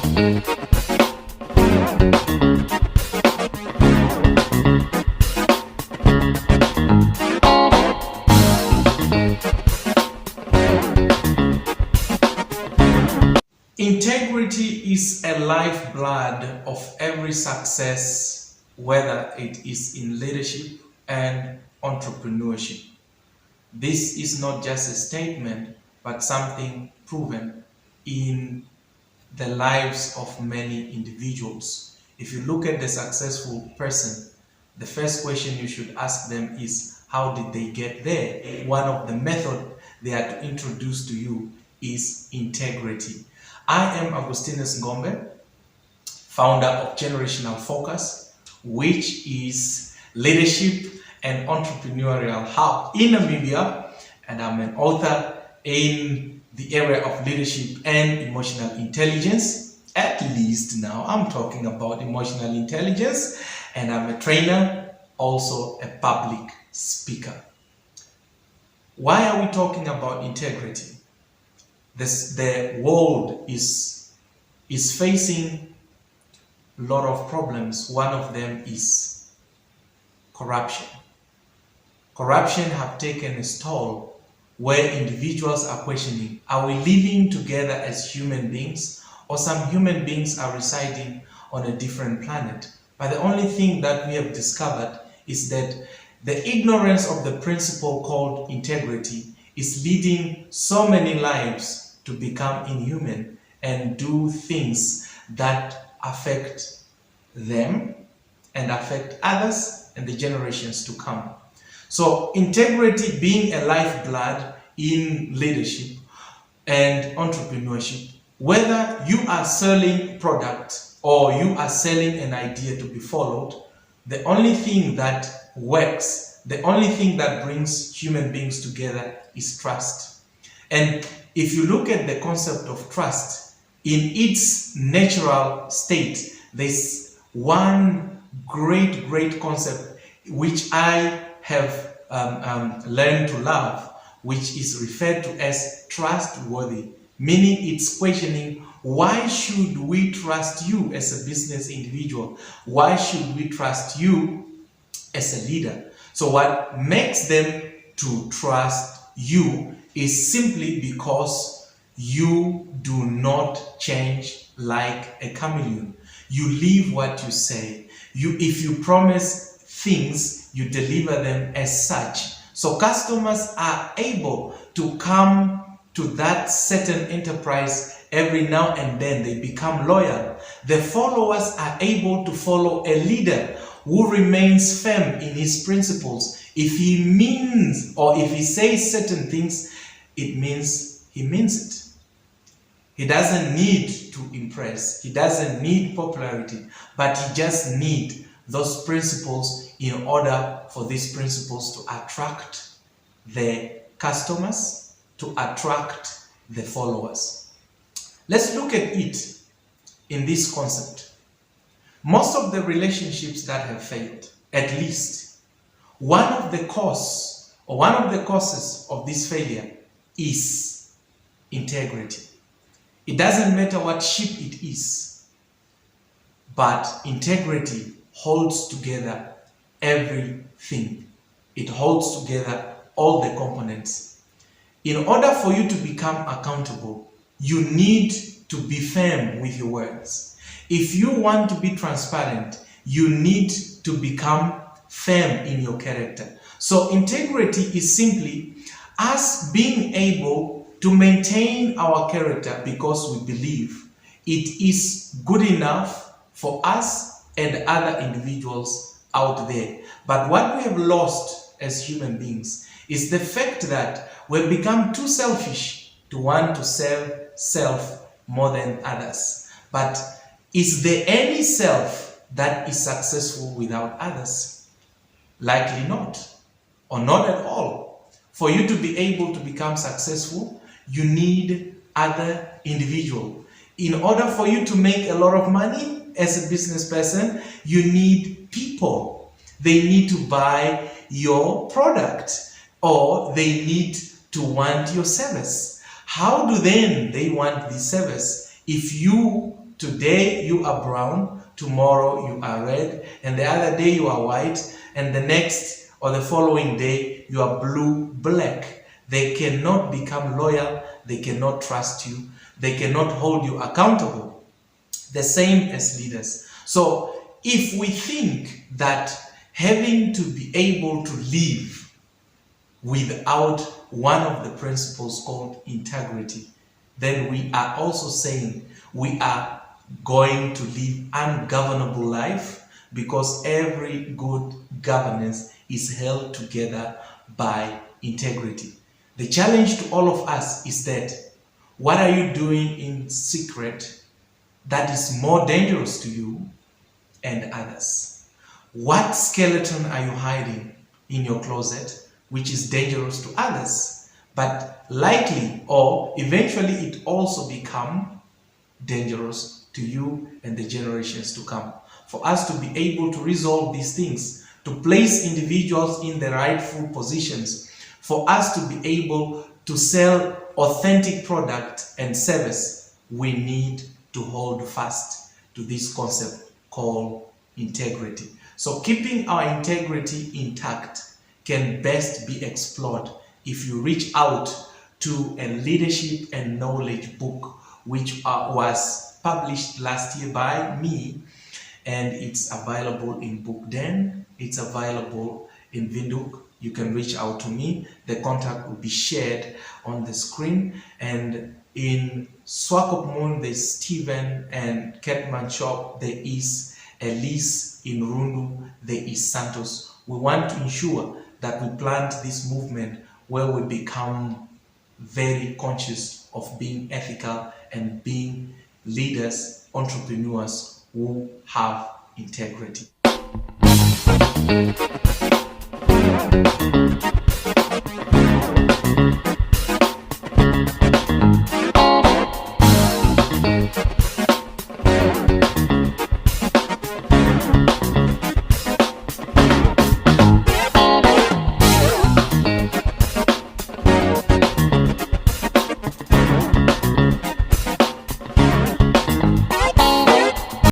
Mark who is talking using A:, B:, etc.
A: Integrity is a lifeblood of every success, whether it is in leadership and entrepreneurship. This is not just a statement, but something proven in the lives of many individuals. If you look at the successful person, the first question you should ask them is, how did they get there? One of the methods they are to introduce to you is integrity. I am Agustinus Ngombe, founder of Generational Focus, which is leadership and entrepreneurial hub in Namibia, and I'm an author in the area of leadership and emotional intelligence. At least now I'm talking about emotional intelligence, and I'm a trainer, also a public speaker. Why are we talking about integrity? The world is facing a lot of problems. One of them is corruption. Corruption have taken its toll, where individuals are questioning, are we living together as human beings, or some human beings are residing on a different planet? But the only thing that we have discovered is that the ignorance of the principle called integrity is leading so many lives to become inhuman and do things that affect them and affect others and the generations to come. So integrity being a lifeblood in leadership and entrepreneurship, whether you are selling product or you are selling an idea to be followed, the only thing that works, the only thing that brings human beings together is trust. And if you look at the concept of trust, in its natural state, there's one great concept which I have learned to love, which is referred to as trustworthy, meaning it's questioning, why should we trust you as a business individual? Why should we trust you as a leader? So what makes them to trust you is simply because you do not change like a chameleon. You live what you say. If you promise things, you deliver them as such. So customers are able to come to that certain enterprise every now and then. They become loyal. The followers are able to follow a leader who remains firm in his principles. If he means, or if he says certain things, it means he means it. He doesn't need to impress. He doesn't need popularity, but he just needs those principles in order for these principles to attract the customers, to attract the followers. Let's look at it in this concept. Most of the relationships that have failed, at least, one of the causes of this failure is integrity. It doesn't matter what ship it is, but integrity holds together everything. It holds together all the components. In order for you to become accountable, you need to be firm with your words. If you want to be transparent, you need to become firm in your character. So integrity is simply us being able to maintain our character because we believe it is good enough for us and other individuals out there. But what we have lost as human beings is the fact that we've become too selfish to want to serve self more than others. But is there any self that is successful without others? Likely not, or not at all. For you to be able to become successful, you need other individuals. In order for you to make a lot of money as a business person, you need people. They need to buy your product, or they need to want your service. How do then they want the service if you Today you are brown, tomorrow you are red, and the other day you are white, and the next or the following day you are blue, black. They cannot become loyal, they cannot trust you, they cannot hold you accountable. The same as leaders. So if we think that having to be able to live without one of the principles called integrity, then we are also saying we are going to live ungovernable life, because every good governance is held together by integrity. The challenge to all of us is that what are you doing in secret that is more dangerous to you and others? What skeleton are you hiding in your closet which is dangerous to others, but likely or eventually it also become dangerous to you and the generations to come? For us to be able to resolve these things, to place individuals in the rightful positions, for us to be able to sell authentic product and service, we need to hold fast to this concept called integrity. So keeping our integrity intact can best be explored if you reach out to a leadership and knowledge book which was published last year by me, and it's available in Book Den, it's available in Windhoek. You can reach out to me. The contact will be shared on the screen. And in Swakopmund, there's Stephen and Ketman Shop. There is Elise in Rundu. There is Santos. We want to ensure that we plant this movement where we become very conscious of being ethical and being leaders, entrepreneurs who have integrity.